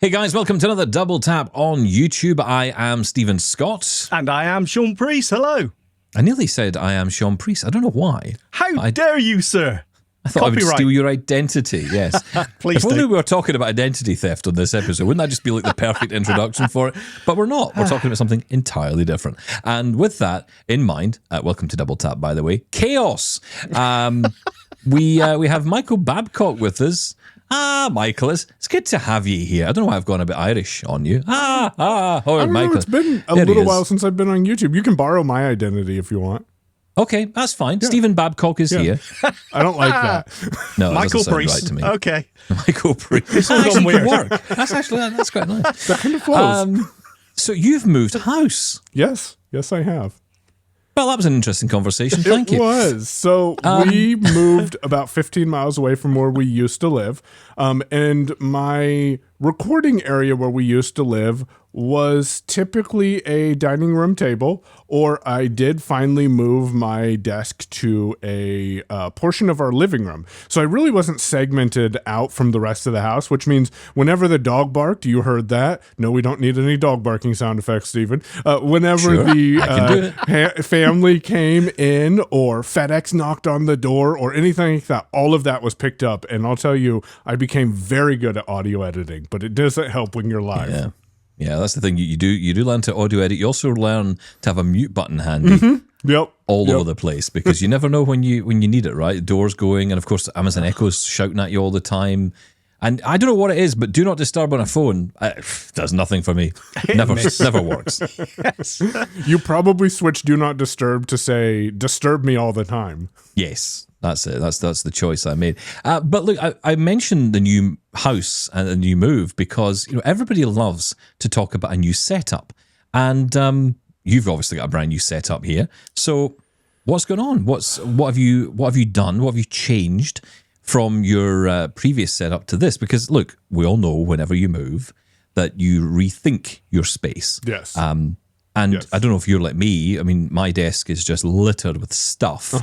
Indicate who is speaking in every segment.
Speaker 1: Hey guys, welcome to another Double Tap on YouTube. I am Stephen Scott.
Speaker 2: And I am Shaun Preece. Hello.
Speaker 1: I nearly said I am Shaun Preece. I don't know why.
Speaker 2: How dare you, sir?
Speaker 1: I thought I would steal your identity, yes.
Speaker 2: Please
Speaker 1: If only we were talking about identity theft on this episode, wouldn't that just be like the perfect introduction for it? But we're not. We're talking about something entirely different. And with that in mind, welcome to Double Tap, by the way, Chaos. We have Michael Babcock with us. Michael, it's good to have you here. I don't know why I've gone a bit Irish on you.
Speaker 3: I don't know, it's been a little while since I've been on YouTube. You can borrow my identity if you want.
Speaker 1: Okay, that's fine. Yeah. Stephen Babcock is here.
Speaker 3: I don't like that.
Speaker 1: No,
Speaker 2: Michael Preece.
Speaker 1: Right to me.
Speaker 2: Okay.
Speaker 1: Michael Preece. That actually could work. That's quite nice.
Speaker 3: That kind of flows.
Speaker 1: So you've moved house.
Speaker 3: Yes, I have.
Speaker 1: Well, that was an interesting conversation. Thank you.
Speaker 3: It was. So we moved about 15 miles away from where we used to live. And my recording area where we used to live was typically a dining room table, or I did finally move my desk to a portion of our living room. So I really wasn't segmented out from the rest of the house, which means whenever the dog barked, you heard that. No, we don't need any dog barking sound effects, Stephen. Whenever the family came in or FedEx knocked on the door or anything like that, all of that was picked up. And I'll tell you, I became very good at audio editing, but it doesn't help when you're live.
Speaker 1: Yeah, that's the thing. You do learn to audio edit. You also learn to have a mute button handy.
Speaker 3: Yep.
Speaker 1: All over the place, because you never know when you need it, right? Doors going, and of course Amazon Echo's shouting at you all the time. And I don't know what it is, but do not disturb on a phone does nothing for me. Never works.
Speaker 2: Yes.
Speaker 3: You probably switch do not disturb to say disturb me all the time.
Speaker 1: Yes. That's it. That's the choice I made. But look, I mentioned the new house and the new move because everybody loves to talk about a new setup, and you've obviously got a brand new setup here. So what's going on? What have you done? What have you changed from your previous setup to this? Because look, we all know whenever you move that you rethink your space.
Speaker 3: Yes.
Speaker 1: And yes. I don't know if you're like me. I mean, my desk is just littered with stuff.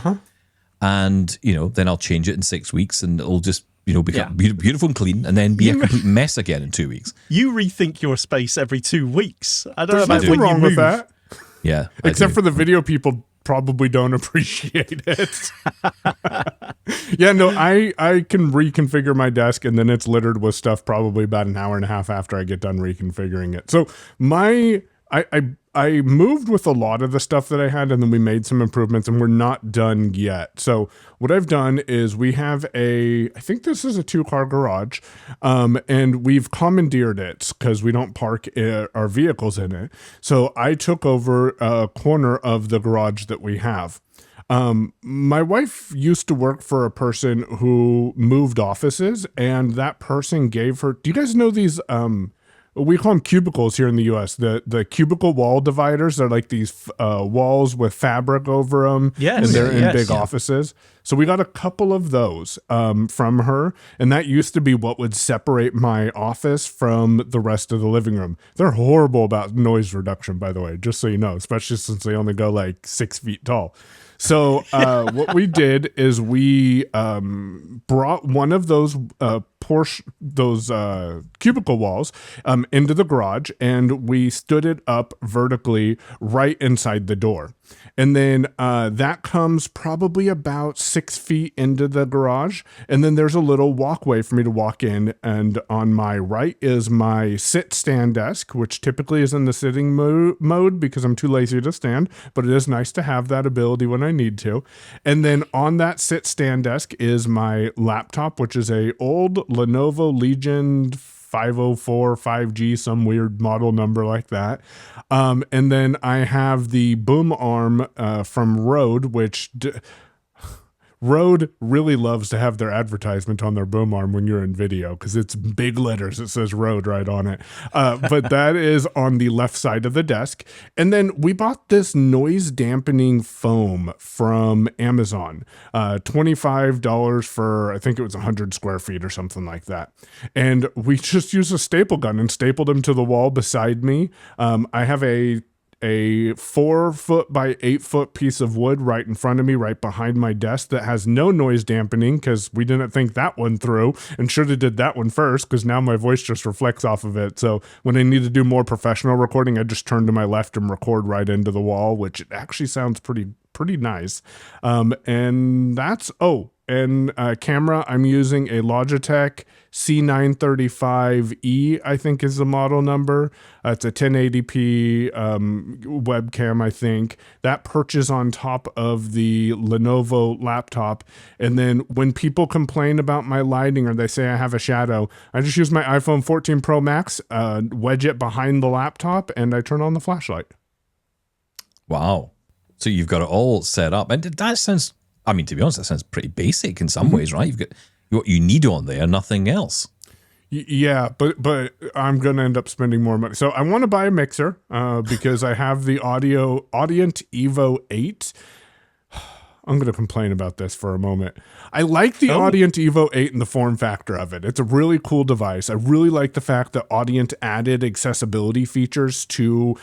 Speaker 1: And, then I'll change it in 6 weeks and it'll just, become beautiful and clean and then be a complete mess again in 2 weeks.
Speaker 2: You rethink your space every 2 weeks. I don't know about
Speaker 3: nothing
Speaker 2: when
Speaker 3: wrong
Speaker 2: you move.
Speaker 3: with that.
Speaker 1: Yeah.
Speaker 3: Except for the video people probably don't appreciate it. Yeah, no, I can reconfigure my desk and then it's littered with stuff probably about an hour and a half after I get done reconfiguring it. So I moved with a lot of the stuff that I had, and then we made some improvements, and we're not done yet. So what I've done is we have I think this is a 2-car garage, and we've commandeered it because we don't park our vehicles in it. So I took over a corner of the garage that we have. My wife used to work for a person who moved offices, and that person gave her, do you guys know these, we call them cubicles here in the U.S. The cubicle wall dividers. They're like these walls with fabric over them.
Speaker 2: Yes,
Speaker 3: and they're in big offices. So we got a couple of those from her, and that used to be what would separate my office from the rest of the living room. They're horrible about noise reduction, by the way, just so you know, especially since they only go like 6 feet tall. So what we did is we brought one of those cubicle walls into the garage, and we stood it up vertically right inside the door. And then that comes probably about 6 feet into the garage. And then there's a little walkway for me to walk in. And on my right is my sit-stand desk, which typically is in the sitting mode because I'm too lazy to stand. But it is nice to have that ability when I need to. And then on that sit-stand desk is my laptop, which is a old Lenovo Legion 504 5G, some weird model number like that. And then I have the boom arm from Rode, which Rode really loves to have their advertisement on their boom arm when you're in video because it's big letters. It says Rode right on it. But that is on the left side of the desk. And then we bought this noise dampening foam from Amazon, $25 for, I think it was 100 square feet or something like that. And we just used a staple gun and stapled them to the wall beside me. I have a a 4-foot by 8-foot piece of wood right in front of me, right behind my desk, that has no noise dampening because we didn't think that one through and should have did that one first, because now my voice just reflects off of it. So when I need to do more professional recording, I just turn to my left and record right into the wall, which actually sounds pretty nice. And that's and camera, I'm using a Logitech C935E, I think is the model number. It's a 1080p webcam, I think. That perches on top of the Lenovo laptop. And then when people complain about my lighting or they say I have a shadow, I just use my iPhone 14 Pro Max, wedge it behind the laptop, and I turn on the flashlight.
Speaker 1: Wow. So you've got it all set up. And that sounds, I mean, to be honest, that sounds pretty basic in some ways, right? You've got what you need on there, nothing else.
Speaker 3: Yeah, but I'm going to end up spending more money. So I want to buy a mixer because I have the Audient Evo 8. I'm going to complain about this for a moment. I like the Audient Evo 8 and the form factor of it. It's a really cool device. I really like the fact that Audient added accessibility features to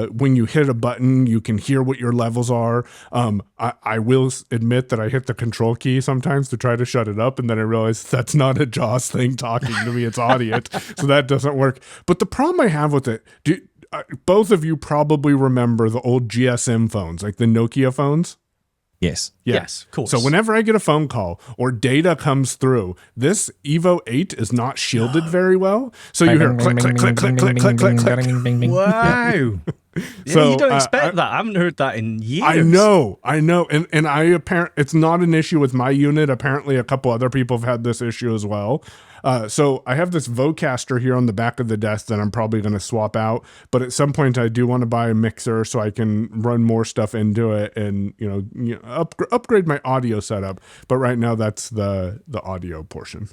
Speaker 3: when you hit a button, you can hear what your levels are. I will admit that I hit the control key sometimes to try to shut it up, and then I realized that's not a JAWS thing talking to me. It's Audient, so that doesn't work. But the problem I have with it, both of you probably remember the old GSM phones, like the Nokia phones.
Speaker 1: Yes.
Speaker 3: Yeah.
Speaker 2: Yes, of course.
Speaker 3: So whenever I get a phone call or data comes through, this Evo 8 is not shielded very well. So you hear click, click, click, click, click, click, click, click.
Speaker 2: Wow.
Speaker 3: So,
Speaker 2: you don't expect that. I haven't heard that in years.
Speaker 3: I know. And it's not an issue with my unit. Apparently a couple other people have had this issue as well. So I have this Vocaster here on the back of the desk that I'm probably going to swap out. But at some point I do want to buy a mixer so I can run more stuff into it and, upgrade my audio setup. But right now that's the audio portion.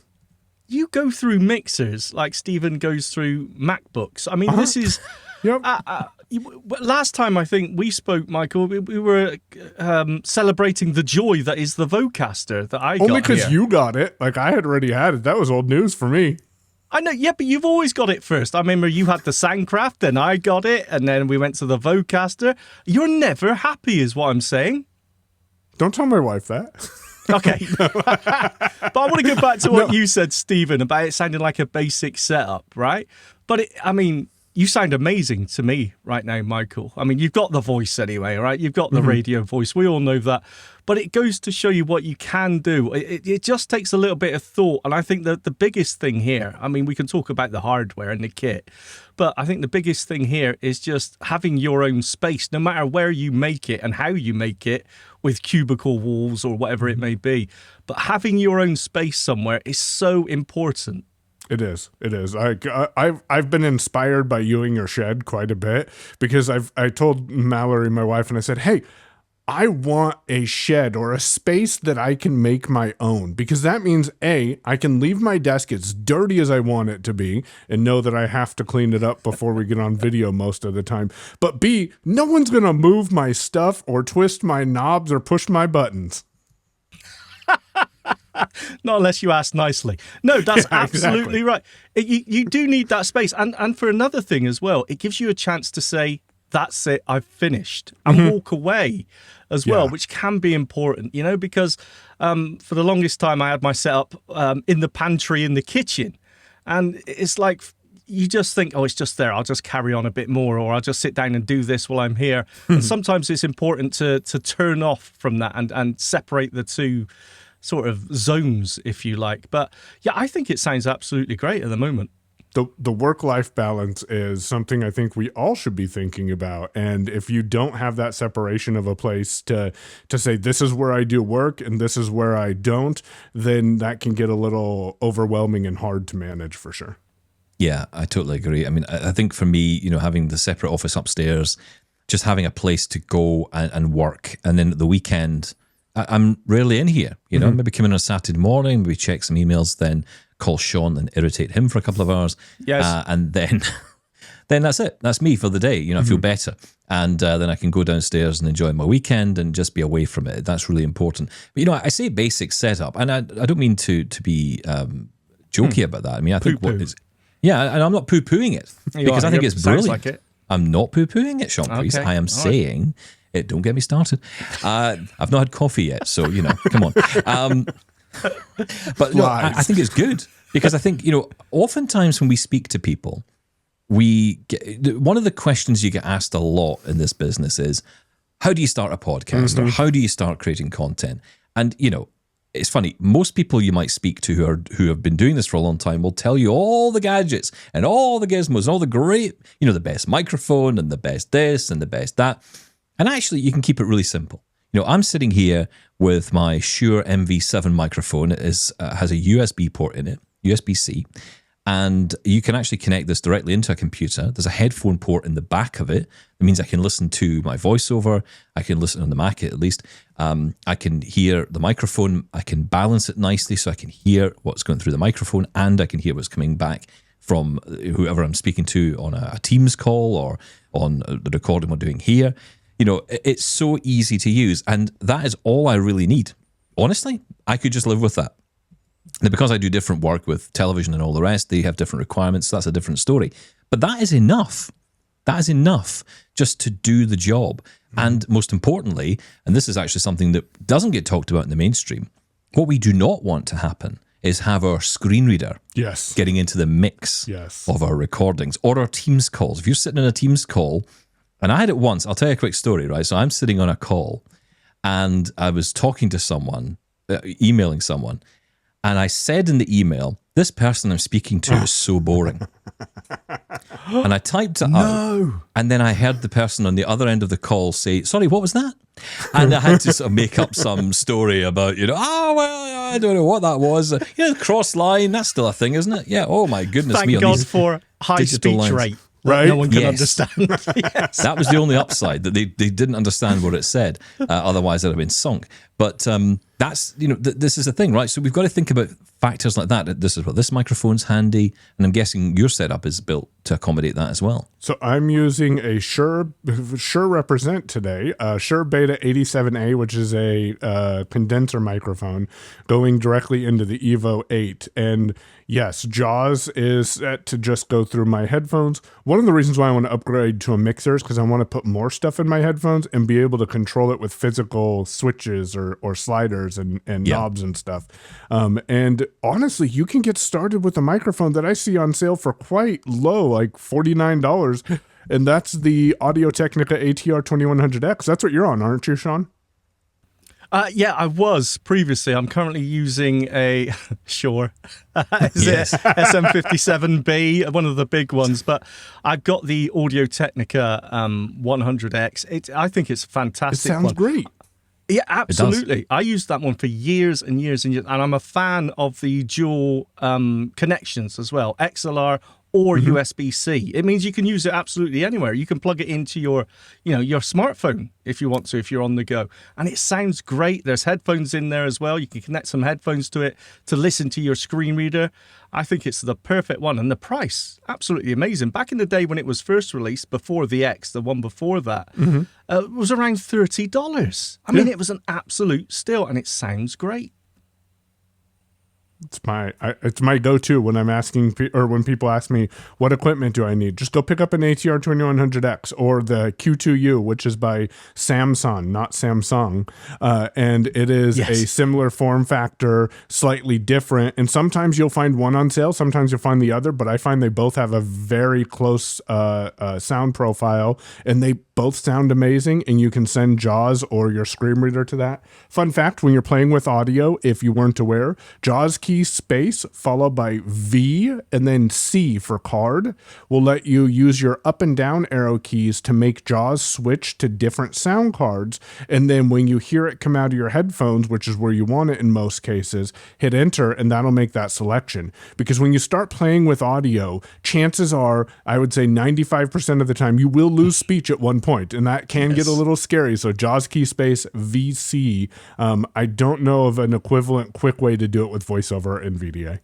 Speaker 2: You go through mixers like Stephen goes through MacBooks. I mean, this is...
Speaker 3: Yep.
Speaker 2: Last time I think we spoke, Michael, we were celebrating the joy that is the Vocaster that I got.
Speaker 3: Only because you got it. Like, I had already had it. That was old news for me.
Speaker 2: I know, yeah, but you've always got it first. I remember you had the Soundcraft, then I got it, and then we went to the Vocaster. You're never happy, is what I'm saying. Don't
Speaker 3: tell my wife that.
Speaker 2: Okay. But I want to go back to what you said, Stephen, about it sounding like a basic setup, right? But you sound amazing to me right now, Michael. I mean, you've got the voice anyway, right? You've got the radio voice. We all know that. But it goes to show you what you can do. It just takes a little bit of thought. And I think that the biggest thing here, I mean, we can talk about the hardware and the kit, but I think the biggest thing here is just having your own space, no matter where you make it and how you make it, with cubicle walls or whatever it may be. But having your own space somewhere is so important.
Speaker 3: It is. I've been inspired by you and your shed quite a bit because I told Mallory, my wife, and I said, hey, I want a shed or a space that I can make my own, because that means A, I can leave my desk as dirty as I want it to be and know that I have to clean it up before we get on video most of the time. But B, no one's going to move my stuff or twist my knobs or push my buttons.
Speaker 2: Not unless you ask nicely. No, that's absolutely exactly right. You do need that space. And for another thing as well, it gives you a chance to say, that's it, I've finished, and walk away as well, which can be important, because for the longest time I had my setup in the pantry in the kitchen. And it's like, you just think, oh, it's just there, I'll just carry on a bit more, or I'll just sit down and do this while I'm here. And sometimes it's important to turn off from that and separate the two sort of zones, if you like. But yeah, I think it sounds absolutely great at the moment.
Speaker 3: The work-life balance is something I think we all should be thinking about. And if you don't have that separation of a place to say, this is where I do work and this is where I don't, then that can get a little overwhelming and hard to manage for sure.
Speaker 1: Yeah, I totally agree. I mean, I think for me, having the separate office upstairs, just having a place to go and work, and then at the weekend, I'm rarely in here. Maybe come in on a Saturday morning, maybe check some emails, then call Shaun and irritate him for a couple of hours.
Speaker 2: Yes.
Speaker 1: And then that's it. That's me for the day. I feel better. And then I can go downstairs and enjoy my weekend and just be away from it. That's really important. But, I say basic setup, and I don't mean to be jokey about that. I mean, I think what is... Yeah, and I'm not poo-pooing it because I think it's brilliant.
Speaker 2: Sounds like it.
Speaker 1: I'm not poo-pooing it, Shaun Preece.
Speaker 2: Okay.
Speaker 1: I am saying it. Don't get me started. I've not had coffee yet, so come on. But no, I think it's good because I think oftentimes when we speak to people, one of the questions you get asked a lot in this business is, how do you start a podcast or how do you start creating content? And it's funny. Most people you might speak to who have been doing this for a long time will tell you all the gadgets and all the gizmos and all the great, the best microphone and the best this and the best that. And actually, you can keep it really simple. I'm sitting here with my Shure MV7 microphone. It has a USB port in it, USB-C, and you can actually connect this directly into a computer. There's a headphone port in the back of it. It means I can listen to my voiceover. I can listen on the Mac at least. I can hear the microphone. I can balance it nicely so I can hear what's going through the microphone and I can hear what's coming back from whoever I'm speaking to on a Teams call or on the recording we're doing here. It's so easy to use, and that is all I really need. Honestly, I could just live with that. Now, because I do different work with television and all the rest, they have different requirements. So that's a different story. But that is enough. That is enough just to do the job. And most importantly, and this is actually something that doesn't get talked about in the mainstream, what we do not want to happen is have our screen reader getting into the mix of our recordings or our Teams calls. If you're sitting in a Teams call, and I had it once, I'll tell you a quick story, right? So I'm sitting on a call and I was talking to someone, emailing someone, and I said in the email, this person I'm speaking to is so boring. And I typed it out, and then I heard the person on the other end of the call say, sorry, what was that? And I had to sort of make up some story about, I don't know what that was. Cross line, that's still a thing, isn't it? Yeah, oh my goodness
Speaker 2: Thank
Speaker 1: me.
Speaker 2: God for high speech
Speaker 1: lines.
Speaker 2: rate.
Speaker 3: Right?
Speaker 2: No one can understand. Yes.
Speaker 1: That was the only upside, that they didn't understand what it said. Otherwise, I'd have been sunk. But that's, this is the thing, right? So we've got to think about factors like that. This is what this microphone's handy. And I'm guessing your setup is built to accommodate that as well.
Speaker 3: So I'm using a Shure Represent today, Shure Beta 87A, which is a condenser microphone going directly into the Evo 8. And yes, JAWS is set to just go through my headphones. One of the reasons why I want to upgrade to a mixer is because I want to put more stuff in my headphones and be able to control it with physical switches or sliders and knobs and stuff. And honestly, you can get started with a microphone that I see on sale for quite low, like $49. And that's the Audio-Technica ATR 2100X. That's what you're on, aren't you, Shaun?
Speaker 2: Yeah, I was previously. I'm currently using a Shure SM57B, one of the big ones, but I've got the Audio-Technica 100X. I think it's a fantastic.
Speaker 3: It sounds great.
Speaker 2: Yeah, absolutely. I used that one for years and years and years, and I'm a fan of the dual connections as well, XLR or USB-C. It means you can use it absolutely anywhere. You can plug it into your smartphone if you want to, if you're on the go. And it sounds great. There's headphones in there as well. You can connect some headphones to it to listen to your screen reader. I think it's the perfect one. And the price, absolutely amazing. Back in the day when it was first released, before the X, the one before that, it was around $30. I mean, it was an absolute steal, and it sounds great.
Speaker 3: It's my go-to when I'm asking, or when people ask me, what equipment do I need? Just go pick up an ATR 2100X or the Q2U, which is by Samsung, not Samsung. And it is a similar form factor, slightly different. And sometimes you'll find one on sale, sometimes you'll find the other, but I find they both have a very close sound profile, and they both sound amazing, and you can send JAWS or your screen reader to that. Fun fact, when you're playing with audio, if you weren't aware, JAWS key space followed by V and then C for card will let you use your up and down arrow keys to make JAWS switch to different sound cards. And then when you hear it come out of your headphones, which is where you want it in most cases, hit enter and that'll make that selection. Because when you start playing with audio, chances are, I would say 95% of the time, you will lose speech at one point, and that can get a little scary. So JAWS key space VC. I don't know of an equivalent quick way to do it with VoiceOver in VDA.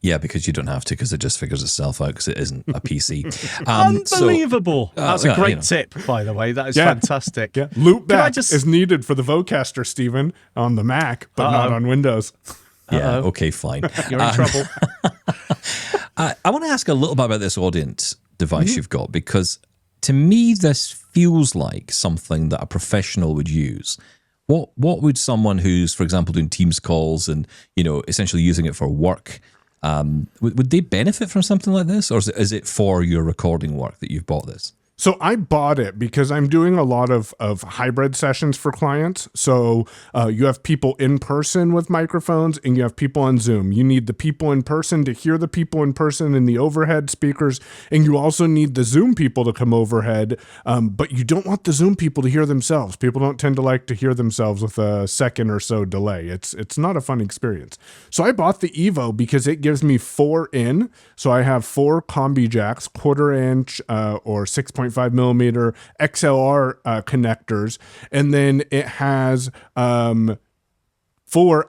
Speaker 1: Yeah, because you don't have to, because it just figures itself out because it isn't a PC.
Speaker 2: Unbelievable. That's a great tip, by the way. That is fantastic.
Speaker 3: Yeah. Loopback is needed for the Vocaster, Stephen, on the Mac, but not on Windows.
Speaker 1: Yeah, okay, fine.
Speaker 2: You're in trouble.
Speaker 1: I want to ask a little bit about this audience device you've got, because to me, this feels like something that a professional would use. What would someone who's, for example, doing Teams calls and, essentially using it for work, would they benefit from something like this? Or is it for your recording work that you've bought this?
Speaker 3: So I bought it because I'm doing a lot of hybrid sessions for clients. So you have people in person with microphones and you have people on Zoom. You need the people in person to hear the people in person in the overhead speakers. And you also need the Zoom people to come overhead. But you don't want the Zoom people to hear themselves. People don't tend to like to hear themselves with a second or so delay. It's not a fun experience. So I bought the Evo because it gives me 4 in. So I have 4 combi jacks, 1/4 inch or 6.5 millimeter XLR connectors, and then it has 4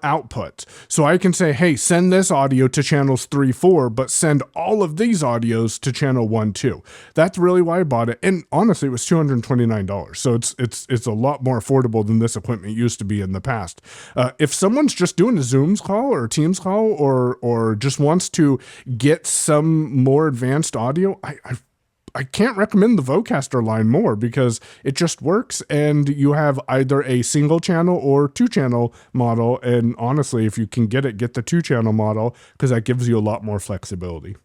Speaker 3: outputs. So I can say, hey, send this audio to channels 3, 4, but send all of these audios to channel 1, 2. That's really why I bought it. And honestly, it was $229. So it's a lot more affordable than this equipment used to be in the past. If someone's just doing a Zooms call or a Teams call or just wants to get some more advanced audio, I can't recommend the Vocaster line more because it just works and you have either a single channel or 2-channel model. And honestly, if you can get the 2-channel model, because that gives you a lot more flexibility.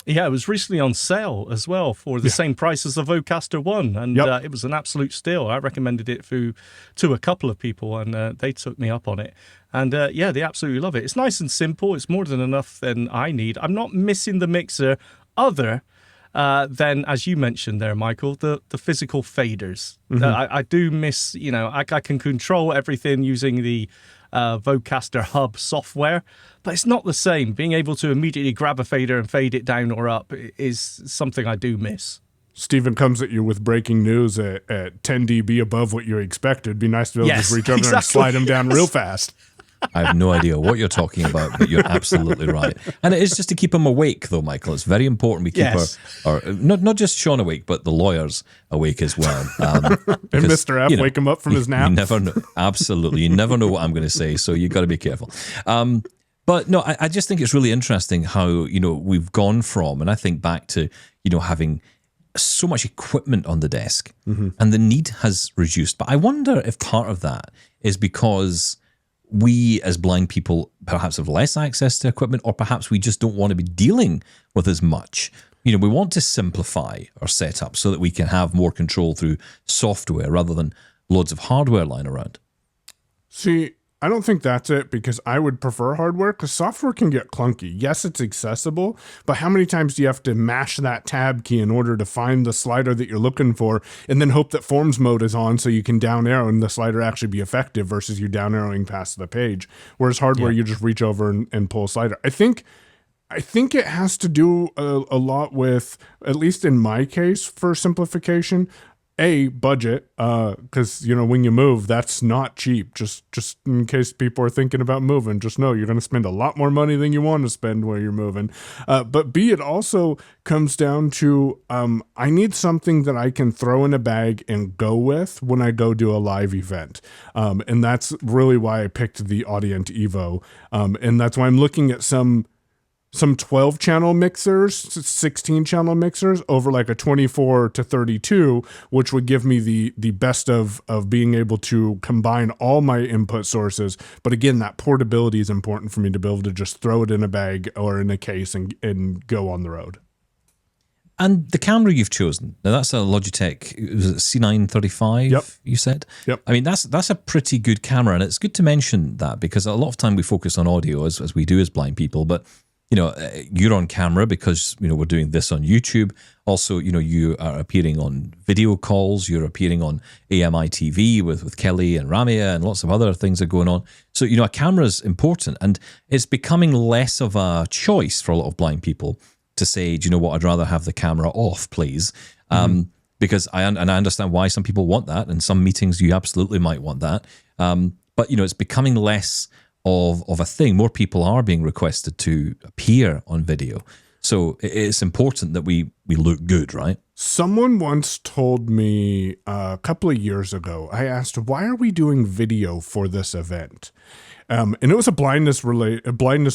Speaker 2: Yeah, it was recently on sale as well for the same price as the Vocaster 1. And it was an absolute steal. I recommended it to a couple of people and they took me up on it. And they absolutely love it. It's nice and simple. It's more than enough than I need. I'm not missing the mixer then, as you mentioned there, Michael, the physical faders. I do miss, I can control everything using the Vocaster Hub software, but it's not the same. Being able to immediately grab a fader and fade it down or up is something I do miss.
Speaker 3: Stephen comes at you with breaking news at 10 dB above what you expected. It'd be nice to be able to just reach over there and slide them down real fast.
Speaker 1: I have no idea what you're talking about, but you're absolutely right. And it is just to keep them awake, though, Michael. It's very important we keep our not just Shaun awake, but the lawyers awake as well.
Speaker 3: And Mr. F, wake him up from his nap.
Speaker 1: You never know. Absolutely. You never know what I'm going to say, so you got to be careful. But no, I just think it's really interesting how, we've gone from, and I think back to, having so much equipment on the desk and the need has reduced. But I wonder if part of that is because we as blind people perhaps have less access to equipment, or perhaps we just don't want to be dealing with as much. We want to simplify our setup so that we can have more control through software rather than loads of hardware lying around.
Speaker 3: See, I don't think that's it, because I would prefer hardware, because software can get clunky. Yes, it's accessible, but how many times do you have to mash that tab key in order to find the slider that you're looking for and then hope that forms mode is on so you can down arrow and the slider actually be effective versus you down arrowing past the page? Whereas hardware, you just reach over and pull a slider. I think it has to do a lot with, at least in my case, for simplification, budget, because when you move, that's not cheap. Just in case people are thinking about moving, just know you're going to spend a lot more money than you want to spend where you're moving. But B, it also comes down to I need something that I can throw in a bag and go with when I go do a live event, and that's really why I picked the Audient Evo, and that's why I'm looking at some 12-channel mixers, 16-channel mixers over like a 24 to 32, which would give me the best of being able to combine all my input sources. But again, that portability is important for me to be able to just throw it in a bag or in a case and go on the road.
Speaker 1: And the camera you've chosen, now that's a Logitech, was it C935,
Speaker 3: Yep.
Speaker 1: you said?
Speaker 3: Yep.
Speaker 1: I mean, that's a pretty good camera, and it's good to mention that because a lot of time we focus on audio as we do as blind people, but you're on camera because, we're doing this on YouTube. Also, you are appearing on video calls. You're appearing on AMI TV with Kelly and Ramia and lots of other things are going on. So, a camera's important, and it's becoming less of a choice for a lot of blind people to say, do you know what, I'd rather have the camera off, please. Because I understand why some people want that. And some meetings you absolutely might want that. But, it's becoming less of a thing. More people are being requested to appear on video. So it's important that we look good, right?
Speaker 3: Someone once told me a couple of years ago, I asked, why are we doing video for this event? And it was a blindness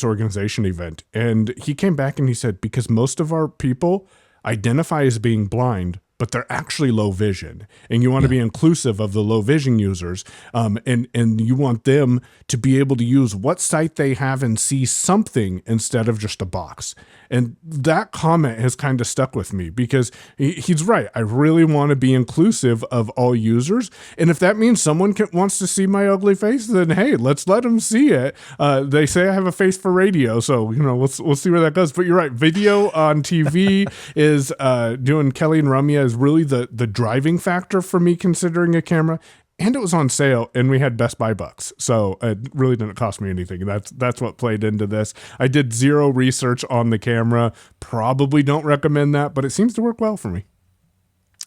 Speaker 3: organization event. And he came back and he said, because most of our people identify as being blind, but they're actually low vision, and you want to be inclusive of the low vision users, and you want them to be able to use what site they have and see something instead of just a box. And that comment has kind of stuck with me because he's right. I really want to be inclusive of all users, and if that means someone wants to see my ugly face, then hey, let's let them see it. They say I have a face for radio, so we'll see where that goes. But you're right. Video on TV is doing Kelly and Rumya is really the driving factor for me considering a camera, and it was on sale and we had Best Buy bucks, so it really didn't cost me anything. That's what played into this. I did zero research on the camera, probably don't recommend that, but it seems to work well for me.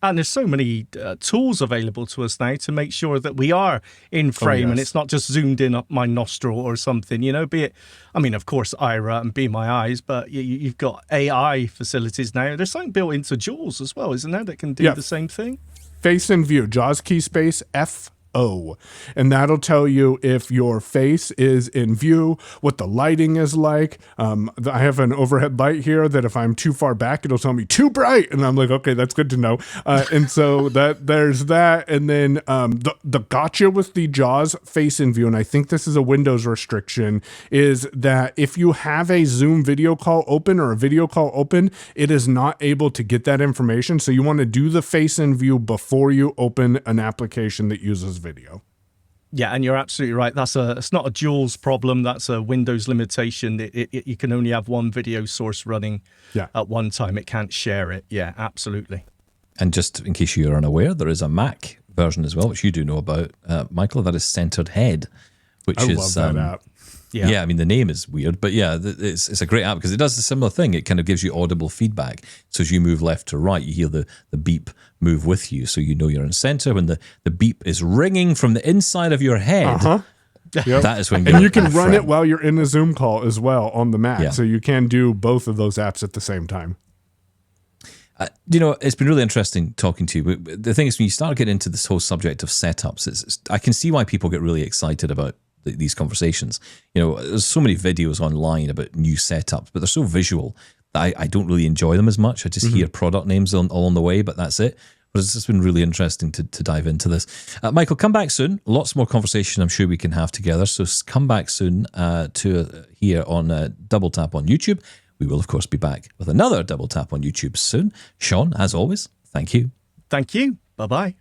Speaker 3: And
Speaker 2: there's so many tools available to us now to make sure that we are in frame and it's not just zoomed in up my nostril or something, be it, of course, Ira and Be My Eyes, but you've got AI facilities now. There's something built into JAWS as well, isn't there, that can do the same thing?
Speaker 3: Face in view, JAWS key space FO, and that'll tell you if your face is in view, what the lighting is like. I have an overhead light here that if I'm too far back, it'll tell me too bright, and I'm like, okay, that's good to know. And so there's that, and then the gotcha with the JAWS face in view, and I think this is a Windows restriction, is that if you have a Zoom video call open or a video call open, it is not able to get that information. So you want to do the face in view before you open an application that uses video.
Speaker 2: Yeah, and you're absolutely right. It's not a JAWS problem. That's a Windows limitation. You can only have one video source running at one time. It can't share it. Yeah, absolutely.
Speaker 1: And just in case you're unaware, there is a Mac version as well, which you do know about, Michael. That is Centered Head, which
Speaker 3: I
Speaker 1: is
Speaker 3: love that app.
Speaker 1: Yeah, the name is weird, but yeah, it's a great app because it does a similar thing. It kind of gives you audible feedback. So as you move left to right, you hear the beep move with you, so you know you're in center. When the beep is ringing from the inside of your head, that is when
Speaker 3: and you can run it while you're in a Zoom call as well on the Mac. So you can do both of those apps at the same time.
Speaker 1: It's been really interesting talking to you. But the thing is, when you start getting into this whole subject of setups, I can see why people get really excited about these conversations. There's so many videos online about new setups, but they're so visual that I don't really enjoy them as much. I just hear product names along the way, but that's it. But it's just been really interesting to dive into this. Michael, come back soon. Lots more conversation I'm sure we can have together. So come back soon to here on Double Tap on YouTube. We will, of course, be back with another Double Tap on YouTube soon. Shaun, as always, thank you.
Speaker 2: Thank you. Bye-bye.